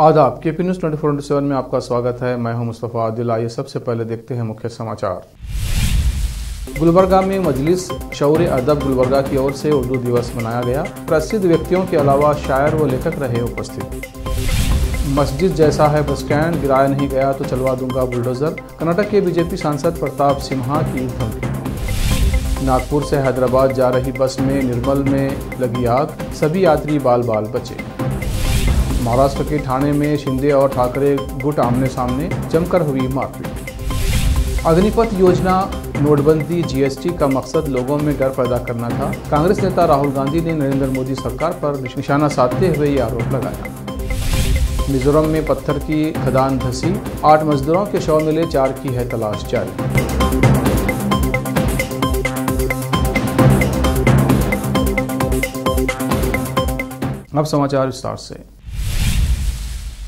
आदाब KP news 24/7 में आपका स्वागत है। मैं हूं मुस्तफ़ा आदिल। आइए सबसे पहले देखते हैं मुख्य समाचार। गुलबर्गा में मजलिस शौर अदब गुलबर्गा की ओर से उर्दू दिवस मनाया गया। प्रसिद्ध व्यक्तियों के अलावा शायर व लेखक रहे उपस्थित। मस्जिद जैसा है बस स्टैंड, गिराया नहीं गया तो चलवा दूंगा बुलडोजर। कर्नाटक के बीजेपी सांसद प्रताप सिन्हा की धमकी। नागपुर से हैदराबाद जा रही बस में निर्मल में लगी आग, सभी यात्री बाल बाल बचे। महाराष्ट्र के ठाणे में शिंदे और ठाकरे गुट आमने सामने, जमकर हुई मारपीट। अग्निपथ योजना, नोटबंदी, जीएसटी का मकसद लोगों में डर पैदा करना था। कांग्रेस नेता राहुल गांधी ने नरेंद्र मोदी सरकार पर निशाना साधते हुए ये आरोप लगाया। मिजोरम में पत्थर की खदान धंसी, 8 मजदूरों के शव मिले, 4 की है तलाश जारी। अब समाचार विस्तार से।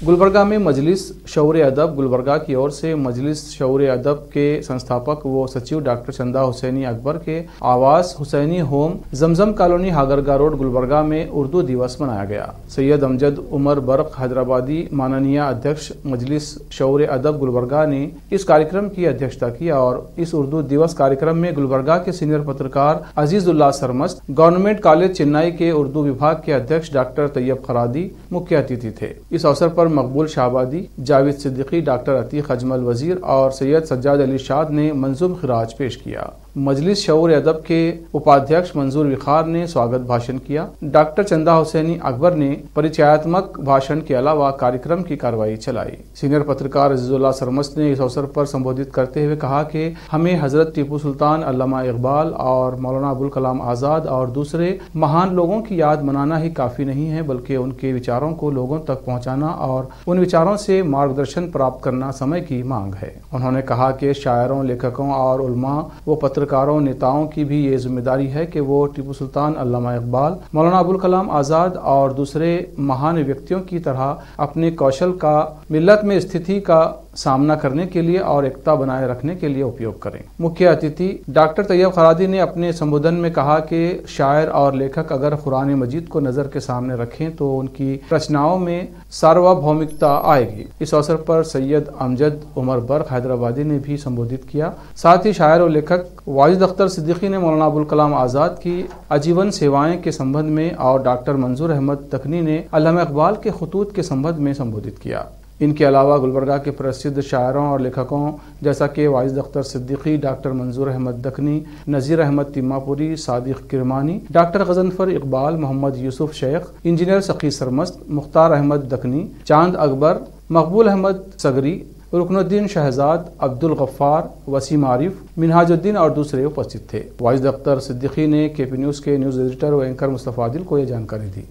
गुलबर्गा में मजलिस शौर अदब गुलबर्गा की ओर से मजलिस शौर अदब के संस्थापक व सचिव डॉक्टर चंदा हुसैनी अकबर के आवास हुसैनी होम जमजम कॉलोनी हागरगा रोड गुलबर्गा में उर्दू दिवस मनाया गया। सैयद अमजद उमर बर्क हैदराबादी माननीय अध्यक्ष मजलिस शौर अदब गुलबर्गा ने इस कार्यक्रम की अध्यक्षता की और इस उर्दू दिवस कार्यक्रम में गुलबर्गा के सीनियर पत्रकार अजीजुल्लाह सरमस्त, गवर्नमेंट कॉलेज चेन्नई के उर्दू विभाग के अध्यक्ष डॉक्टर तैयब खरादी मुख्य अतिथि थे। इस अवसर पर मकबूल शाहबादी, जावेद सिद्दीकी, डॉक्टर अतीक अजमल वजीर और सैयद सज्जाद अली शाद ने मंजूम खिराज पेश किया। मजलिस शौर अदब के उपाध्यक्ष मंजूर विखार ने स्वागत भाषण किया। डॉक्टर चंदा हुसैनी अकबर ने परिचयात्मक भाषण के अलावा कार्यक्रम की कार्रवाई चलाई। सीनियर पत्रकार अजीजुल्लाह सरमस्त ने इस अवसर पर संबोधित करते हुए कहा कि हमें हजरत टीपू सुल्तान, अल्लामा इकबाल और मौलाना अबुल कलाम आजाद और दूसरे महान लोगों की याद मनाना ही काफी नहीं है, बल्कि उनके विचारों को लोगों तक पहुँचाना और उन विचारों से मार्गदर्शन प्राप्त करना समय की मांग है। उन्होंने कहा कि शायरों, लेखकों और उलमा व पत्रकारों, नेताओं की भी ये जिम्मेदारी है कि वो टीपू सुल्तान, अल्लामा इकबाल, मौलाना अबुल कलाम आजाद और दूसरे महान व्यक्तियों की तरह अपने कौशल का मिल्लत में स्थिति का सामना करने के लिए और एकता बनाए रखने के लिए उपयोग करें। मुख्य अतिथि डॉक्टर तैयब खरादी ने अपने संबोधन में कहा कि शायर और लेखक अगर कुरान मजीद को नजर के सामने रखें तो उनकी रचनाओं में सार्वभौमिकता आएगी। इस अवसर पर सैयद अमजद उमर बर्क हैदराबादी ने भी संबोधित किया। साथ ही शायर और लेखक वाजिद अख्तर सिद्दीकी ने मौलाना अबुल कलाम आजाद की आजीवन सेवाएं के संबंध में और डॉक्टर मंजूर अहमद दखनी ने अल्लामा इकबाल के खतूत के संबंध में संबोधित किया। इनके अलावा गुलबर्गा के प्रसिद्ध शायरों और लेखकों जैसा कि वाजिद अख्तर सिद्दीकी, डॉक्टर मंजूर अहमद दखनी, नज़ीर अहमद तिम्मापुरी, सादिक किरमानी, डॉक्टर गजनफर इकबाल, मोहम्मद यूसुफ शेख, इंजीनियर सखी सरमस्त, मुख्तार अहमद दखनी, चांद अकबर, मकबूल अहमद सगरी, रुकनुद्दीन शहजाद, अब्दुल गफ्फार, वसीम आरिफ, मिनहाजुद्दीन और दूसरे उपस्थित थे। वाजिद अख्तर सिद्दीकी ने केपी न्यूज़ के न्यूज़ एडिटर व एंकर मुस्तफ़ा आदिल को यह जानकारी दी।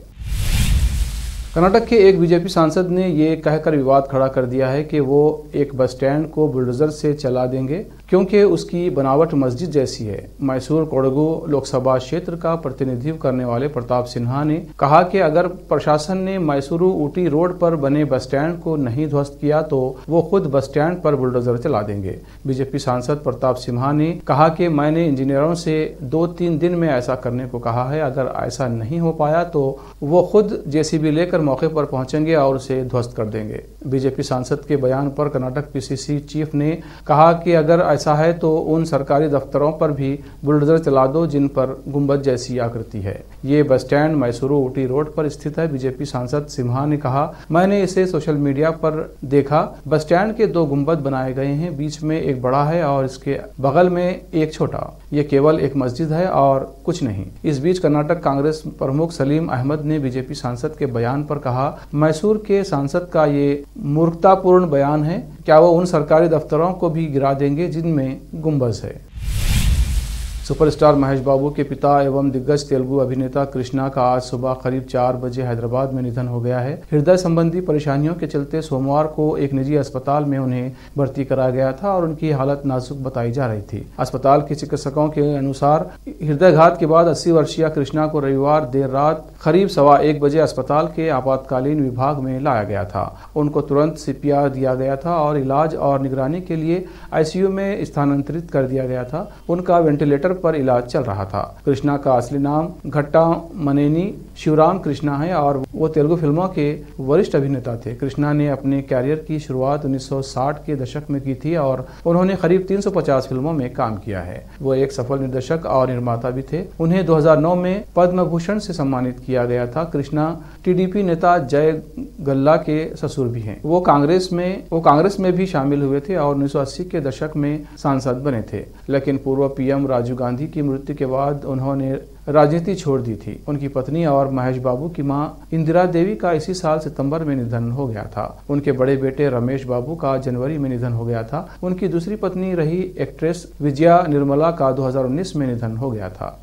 कर्नाटक के एक बीजेपी सांसद ने ये कहकर विवाद खड़ा कर दिया है कि वो एक बस स्टैंड को बुलडोजर से चला देंगे क्योंकि उसकी बनावट मस्जिद जैसी है। मैसूर कोडगु लोकसभा क्षेत्र का प्रतिनिधित्व करने वाले प्रताप सिन्हा ने कहा कि अगर प्रशासन ने मैसूरू ऊटी रोड पर बने बस स्टैंड को नहीं ध्वस्त किया तो वो खुद बस स्टैंड पर बुलडोजर चला देंगे। बीजेपी सांसद प्रताप सिन्हा ने कहा कि मैंने इंजीनियरों से 2-3 दिन में ऐसा करने को कहा है। अगर ऐसा नहीं हो पाया तो वो खुद जेसीबी लेकर मौके पर पहुंचेंगे और उसे ध्वस्त कर देंगे। बीजेपी सांसद के बयान पर कर्नाटक पीसीसी चीफ ने कहा कि अगर ऐसा है तो उन सरकारी दफ्तरों पर भी बुलडोजर चला दो जिन पर गुंबद जैसी आकृति है। ये bus stand Mysuru Ooty road पर स्थित है। बीजेपी सांसद सिन्हा ने कहा, मैंने इसे सोशल मीडिया पर देखा। बस स्टैंड के 2 गुंबद बनाए गए हैं, बीच में एक बड़ा है और इसके बगल में एक छोटा। ये केवल एक मस्जिद है और कुछ नहीं। इस बीच कर्नाटक कांग्रेस प्रमुख सलीम अहमद ने बीजेपी सांसद के बयान पर कहा, मैसूर के सांसद का ये मूर्खतापूर्ण बयान है। क्या वो उन सरकारी दफ्तरों को भी गिरा देंगे जिनमें गुंबद है। सुपरस्टार महेश बाबू के पिता एवं दिग्गज तेलुगु अभिनेता कृष्णा का आज सुबह करीब 4 बजे हैदराबाद में निधन हो गया है। हृदय संबंधी परेशानियों के चलते सोमवार को एक निजी अस्पताल में उन्हें भर्ती कराया गया था और उनकी हालत नाजुक बताई जा रही थी। अस्पताल के चिकित्सकों के अनुसार हृदयघात के बाद 80 वर्षीय कृष्णा को रविवार देर रात करीब 1:15 बजे अस्पताल के आपातकालीन विभाग में लाया गया था। उनको तुरंत CPR दिया गया था और इलाज और निगरानी के लिए ICU में स्थानांतरित कर दिया गया था। उनका वेंटिलेटर पर इलाज चल रहा था। कृष्णा का असली नाम घट्टा मनेनी शिवराम कृष्णा है और वो तेलुगु फिल्मों के वरिष्ठ अभिनेता थे। कृष्णा ने अपने कैरियर की शुरुआत 1960 के दशक में की थी और उन्होंने करीब 350 फिल्मों में काम किया है। वो एक सफल निर्देशक और निर्माता भी थे। उन्हें 2009 में पद्म भूषण से सम्मानित किया गया था। कृष्णा टीडीपी नेता जय गल्ला के ससुर भी हैं। वो कांग्रेस में भी शामिल हुए थे और 1980 के दशक में सांसद बने थे, लेकिन पूर्व पीएम राजीव गांधी की मृत्यु के बाद उन्होंने राजनीति छोड़ दी थी। उनकी पत्नी और महेश बाबू की मां इंदिरा देवी का इसी साल सितंबर में निधन हो गया था। उनके बड़े बेटे रमेश बाबू का जनवरी में निधन हो गया था। उनकी दूसरी पत्नी रही एक्ट्रेस विजया निर्मला का 2019 में निधन हो गया था।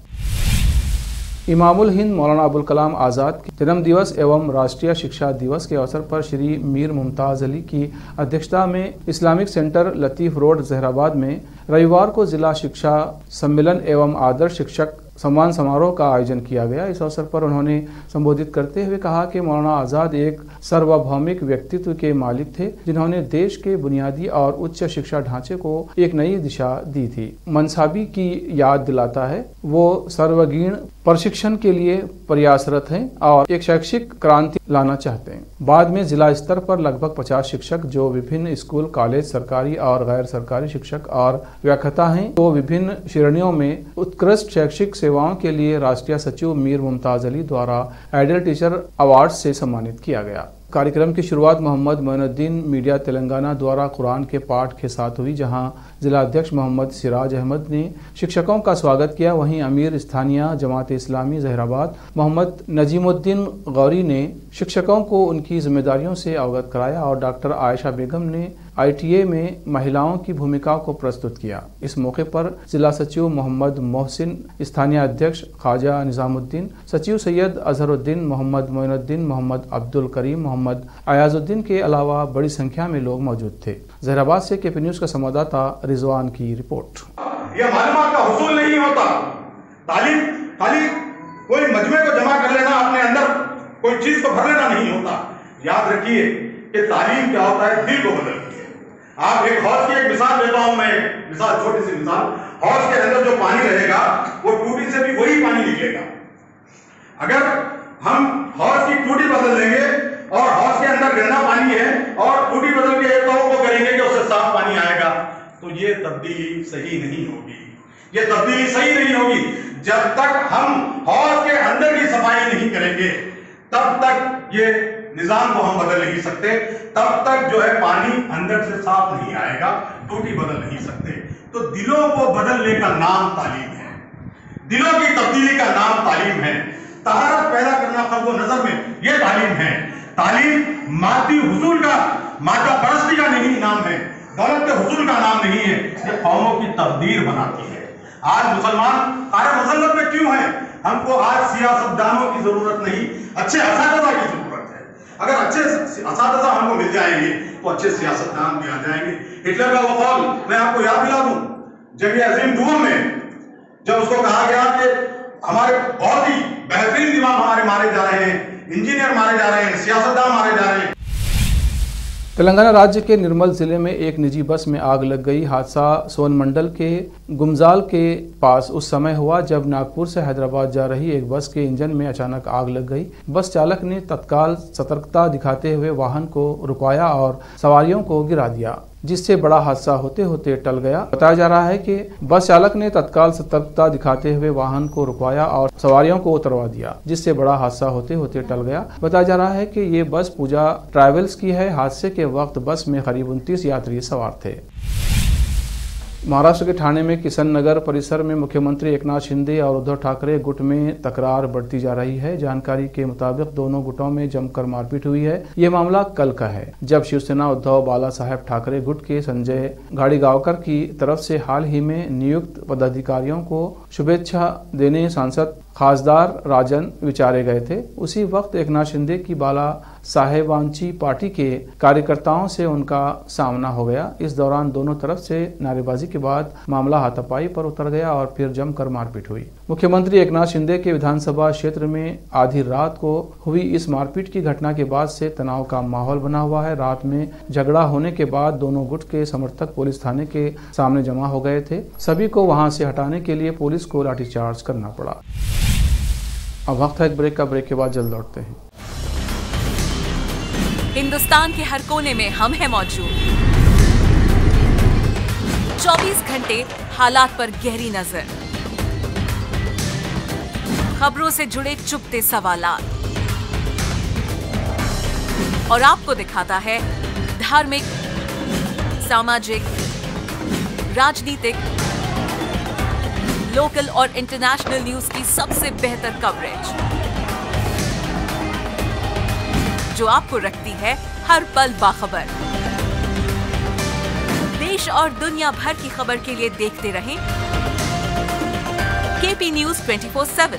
इमामुल हिंद मौलाना अबुल कलाम आज़ाद के जन्म दिवस एवं राष्ट्रीय शिक्षा दिवस के अवसर पर श्री मीर मुमताज अली की अध्यक्षता में Islamic centre Latif road Zaheerabad में रविवार को जिला शिक्षा सम्मेलन एवं आदर्श शिक्षक सम्मान समारोह का आयोजन किया गया। इस अवसर पर उन्होंने संबोधित करते हुए कहा कि मौलाना आज़ाद एक सार्वभौमिक व्यक्तित्व के मालिक थे, जिन्होंने देश के बुनियादी और उच्च शिक्षा ढांचे को एक नई दिशा दी थी। मनसाबी की याद दिलाता है। वो सर्वगीण प्रशिक्षण के लिए प्रयासरत हैं और एक शैक्षिक क्रांति लाना चाहते हैं। बाद में जिला स्तर पर लगभग 50 शिक्षक जो विभिन्न स्कूल, कॉलेज, सरकारी और गैर सरकारी शिक्षक और व्याख्याता हैं, तो विभिन्न श्रेणियों में उत्कृष्ट शैक्षिक सेवाओं के लिए राष्ट्रीय सचिव मीर मुमताज अली द्वारा आइडियल टीचर अवार्ड से सम्मानित किया गया। कार्यक्रम की शुरुआत मोहम्मद मोइनुद्दीन मीडिया तेलंगाना द्वारा कुरान के पाठ के साथ हुई, जहां जिला अध्यक्ष मोहम्मद सिराज अहमद ने शिक्षकों का स्वागत किया। वहीं अमीर स्थानीय जमात इस्लामी जहराबाद मोहम्मद नजीमुद्दीन गौरी ने शिक्षकों को उनकी जिम्मेदारियों से अवगत कराया और डॉक्टर आयशा बेगम ने ITA में महिलाओं की भूमिका को प्रस्तुत किया। इस मौके पर जिला सचिव मोहम्मद मोहसिन, स्थानीय अध्यक्ष ख्वाजा निजामुद्दीन, सचिव सैयद अजहरुद्दीन, मोहम्मद मोइनुद्दीन, मोहम्मद अब्दुल करीम, मोहम्मद अयाजुद्दीन के अलावा बड़ी संख्या में लोग मौजूद थे। जहराबाद से KP न्यूज़ का संवाददाता रिजवान की रिपोर्ट। यह मालूमात का हुसूल नहीं होता। तालीम खाली कोई मजमे को जमा कर लेना, अपने अंदर कोई चीज को भर लेना नहीं होता। याद रखिए कि तालीम क्या होता है, दिल को बदलती है। आप एक हौज की एक मिसाल देता हूं मैं, मिसाल छोटी सी मिसाल। हौज के अंदर जो पानी रहेगा वो टूटी से भी वही पानी निकलेगा। अगर हम हौज की टूटी बदल देंगे और हौज के अंदर गंदा पानी है और टूटी बदल के को करेंगे कि उससे साफ पानी आएगा, तो ये तब्दीली सही नहीं होगी। ये तब्दीली सही नहीं होगी जब तक हम हौज के अंदर की सफाई नहीं करेंगे, तब तक ये निजाम को हम बदल नहीं सकते। तब तक जो है पानी अंदर से साफ नहीं आएगा, टूटी बदल नहीं सकते। तो दिलों को बदलने का नाम तालीम है, दिलों की तब्दीली का नाम तालीम है। तहारत पैदा करना क़ल्ब व नज़र में ये तालीम है। तालीम मादी हुसूल का, मादा परस्ती का नहीं नाम है, दौलत के हुसूल का नाम नहीं है। ये कौमों की तकदीर बनाती है। आज मुसलमान कारे मसल्लत में क्यों है? हमको आज सियासतदानों की जरूरत नहीं, अच्छे असातिज़ा की जरूरत है। अगर अच्छे असातिज़ा हमको मिल जाएंगे तो अच्छे सियासतदान भी आ जाएंगे। हिटलर का वो कौल मैं आपको याद दिला दूं, जंग अजीम दुआ में जब उसको कहा गया कि हमारे बहुत ही बेहतरीन दिमाग हमारे मारे जा रहे हैं, इंजीनियर मारे जा रहे हैं, सियासतदान मारे जा रहे हैं। तेलंगाना राज्य के निर्मल जिले में एक निजी बस में आग लग गई। हादसा सोनमंडल के गुमजाल के पास उस समय हुआ जब नागपुर से हैदराबाद जा रही एक बस के इंजन में अचानक आग लग गई। बस चालक ने तत्काल सतर्कता दिखाते हुए वाहन को रुकवाया और सवारियों को गिरा दिया, जिससे बड़ा हादसा होते होते टल गया। बताया जा रहा है कि बस चालक ने तत्काल सतर्कता दिखाते हुए वाहन को रुकवाया और सवारियों को उतरवा दिया, जिससे बड़ा हादसा होते होते टल गया। बताया जा रहा है कि ये बस पूजा ट्रैवल्स की है। हादसे के वक्त बस में करीब 29 यात्री सवार थे। महाराष्ट्र के ठाणे में किशन नगर परिसर में मुख्यमंत्री एकनाथ शिंदे और उद्धव ठाकरे गुट में तकरार बढ़ती जा रही है। जानकारी के मुताबिक दोनों गुटों में जमकर मारपीट हुई है। ये मामला कल का है, जब शिवसेना उद्धव बाला साहेब ठाकरे गुट के संजय घाड़ीगांवकर की तरफ से हाल ही में नियुक्त पदाधिकारियों को शुभेच्छा देने सांसद खासदार राजन विचारे गए थे। उसी वक्त एकनाथ शिंदे की बाला साहेबांची पार्टी के कार्यकर्ताओं से उनका सामना हो गया। इस दौरान दोनों तरफ से नारेबाजी के बाद मामला हाथापाई पर उतर गया और फिर जमकर मारपीट हुई। मुख्यमंत्री एकनाथ शिंदे के विधानसभा क्षेत्र में आधी रात को हुई इस मारपीट की घटना के बाद से तनाव का माहौल बना हुआ है। रात में झगड़ा होने के बाद दोनों गुट के समर्थक पुलिस थाने के सामने जमा हो गए थे। सभी को वहां से हटाने के लिए पुलिस को लाठीचार्ज करना पड़ा। अब वक्त है एक ब्रेक का। ब्रेक के बाद जल्द लौटते हैं। हिंदुस्तान के हर कोने में हम हैं मौजूद। 24 घंटे हालात पर गहरी नजर, खबरों से जुड़े चुपते सवालात और आपको दिखाता है धार्मिक, सामाजिक, राजनीतिक, लोकल और इंटरनेशनल न्यूज की सबसे बेहतर कवरेज जो आपको रखती है हर पल बाखबर। देश और दुनिया भर की खबर के लिए देखते रहें केपी न्यूज 24/7।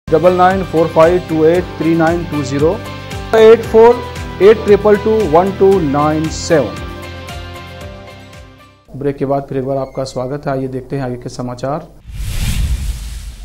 $9945283920 8482221297। ब्रेक के बाद फिर एक बार आपका स्वागत है। आइए देखते हैं आगे के समाचार।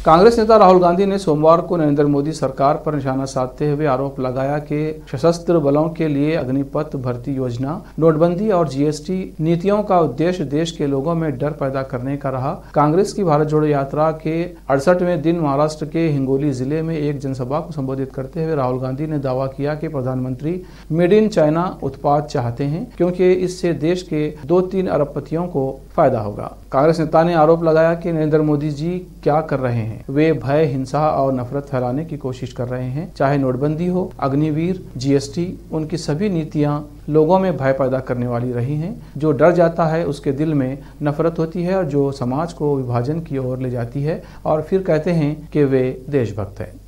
कांग्रेस नेता राहुल गांधी ने सोमवार को नरेंद्र मोदी सरकार पर निशाना साधते हुए आरोप लगाया कि सशस्त्र बलों के लिए अग्निपथ भर्ती योजना, नोटबंदी और जीएसटी नीतियों का उद्देश्य देश के लोगों में डर पैदा करने का रहा। कांग्रेस की भारत जोड़ो यात्रा के 68वें दिन महाराष्ट्र के हिंगोली जिले में एक जनसभा को संबोधित करते हुए राहुल गांधी ने दावा किया कि प्रधानमंत्री मेड इन चाइना उत्पाद चाहते हैं क्योंकि इससे देश के 2-3 अरबपतियों को फायदा होगा। कांग्रेस नेता ने आरोप लगाया कि नरेंद्र मोदी जी क्या कर रहे हैं, वे भय, हिंसा और नफरत फैलाने की कोशिश कर रहे हैं। चाहे नोटबंदी हो, अग्निवीर, जीएसटी, उनकी सभी नीतियां लोगों में भय पैदा करने वाली रही हैं। जो डर जाता है उसके दिल में नफरत होती है और जो समाज को विभाजन की ओर ले जाती है और फिर कहते हैं कि वे देशभक्त हैं।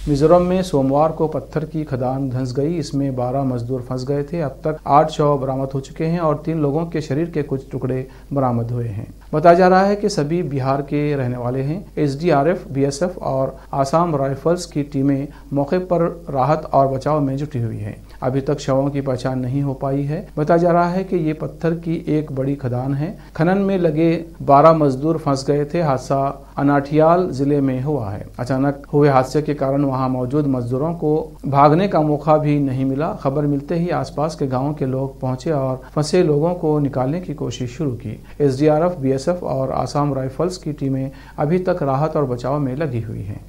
मिजोरम में सोमवार को पत्थर की खदान धंस गई। इसमें 12 मजदूर फंस गए थे। अब तक 8 शव बरामद हो चुके हैं और 3 लोगों के शरीर के कुछ टुकड़े बरामद हुए हैं। बताया जा रहा है कि सभी बिहार के रहने वाले हैं। एसडीआरएफ, बीएसएफ और आसाम राइफल्स की टीमें मौके पर राहत और बचाव में जुटी हुई हैं। अभी तक शवों की पहचान नहीं हो पाई है। बताया जा रहा है कि ये पत्थर की एक बड़ी खदान है। खनन में लगे 12 मजदूर फंस गए थे। हादसा अनाठियाल जिले में हुआ है। अचानक हुए हादसे के कारण वहां मौजूद मजदूरों को भागने का मौका भी नहीं मिला। खबर मिलते ही आसपास के गांवों के लोग पहुंचे और फंसे लोगों को निकालने की कोशिश शुरू की। एसडीआरएफ, बीएसएफ और आसाम राइफल्स की टीमें अभी तक राहत और बचाव में लगी हुई हैं।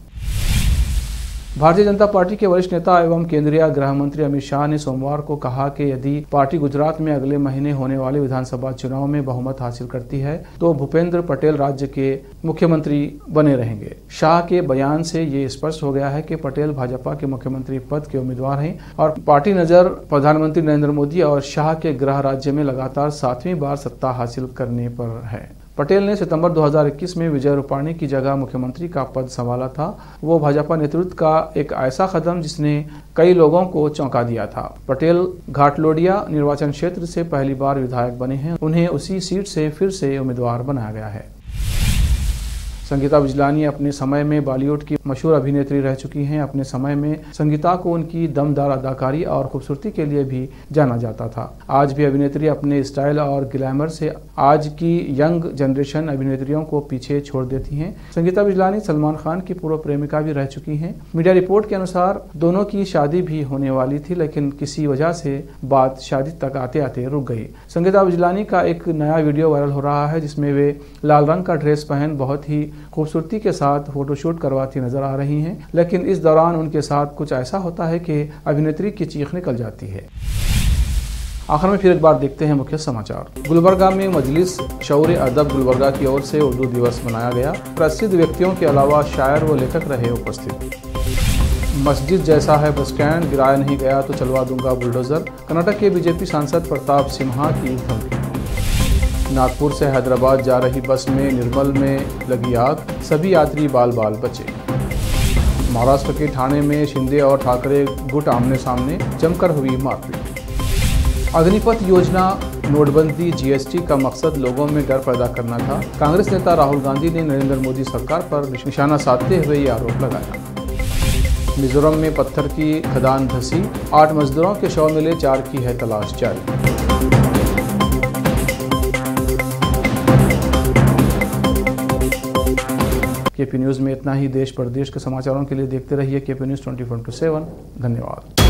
भारतीय जनता पार्टी के वरिष्ठ नेता एवं केंद्रीय गृह मंत्री अमित शाह ने सोमवार को कहा कि यदि पार्टी गुजरात में अगले महीने होने वाले विधानसभा चुनाव में बहुमत हासिल करती है तो भूपेंद्र पटेल राज्य के मुख्यमंत्री बने रहेंगे। शाह के बयान से ये स्पष्ट हो गया है कि पटेल भाजपा के मुख्यमंत्री पद के उम्मीदवार हैं और पार्टी नजर प्रधानमंत्री नरेंद्र मोदी और शाह के गृह राज्य में लगातार 7वीं बार सत्ता हासिल करने पर है। पटेल ने सितंबर 2021 में विजय रूपाणी की जगह मुख्यमंत्री का पद संभाला था। वो भाजपा नेतृत्व का एक ऐसा कदम जिसने कई लोगों को चौंका दिया था। पटेल घाटलोडिया निर्वाचन क्षेत्र से पहली बार विधायक बने हैं। उन्हें उसी सीट से फिर से उम्मीदवार बनाया गया है। संगीता बिजलानी अपने समय में बॉलीवुड की मशहूर अभिनेत्री रह चुकी हैं। अपने समय में संगीता को उनकी दमदार अदाकारी और खूबसूरती के लिए भी जाना जाता था। आज भी अभिनेत्री अपने स्टाइल और ग्लैमर से आज की यंग जनरेशन अभिनेत्रियों को पीछे छोड़ देती हैं। संगीता बिजलानी सलमान खान की पूर्व प्रेमिका भी रह चुकी हैं। मीडिया रिपोर्ट के अनुसार दोनों की शादी भी होने वाली थी, लेकिन किसी वजह से बात शादी तक आते आते रुक गई। संगीता बिजलानी का एक नया वीडियो वायरल हो रहा है जिसमें वे लाल रंग का ड्रेस पहन बहुत ही खूबसूरती के साथ फोटोशूट करवाती नजर आ रही हैं, लेकिन इस दौरान उनके साथ कुछ ऐसा होता है कि अभिनेत्री की चीख निकल जाती है। आखिर में फिर एक बार देखते हैं मुख्य समाचार। गुलबर्गा में मजलिस शौर्य अदब गुलबर्गा की ओर से उर्दू दिवस मनाया गया। प्रसिद्ध व्यक्तियों के अलावा शायर व लेखक रहे उपस्थित। मस्जिद जैसा है बस स्टैंड, गिराया नहीं गया तो चलवा दूंगा बुलडोजर। कर्नाटक के बीजेपी सांसद प्रताप सिम्हा की धमकी। नागपुर से हैदराबाद जा रही बस में निर्मल में लगी आग, सभी यात्री बाल बाल बचे। महाराष्ट्र के ठाणे में शिंदे और ठाकरे गुट आमने सामने, जमकर हुई मारपीट। अग्निपथ योजना, नोटबंदी, जीएसटी का मकसद लोगों में डर पैदा करना था। कांग्रेस नेता राहुल गांधी ने नरेंद्र मोदी सरकार पर निशाना साधते हुए ये आरोप लगाया। मिजोरम में पत्थर की खदान धंसी, 8 मजदूरों के शव मिले, 4 की है तलाश जारी। केपी न्यूज़ में इतना ही। देश प्रदेश के समाचारों के लिए देखते रहिए केपी न्यूज़ 24/7। धन्यवाद।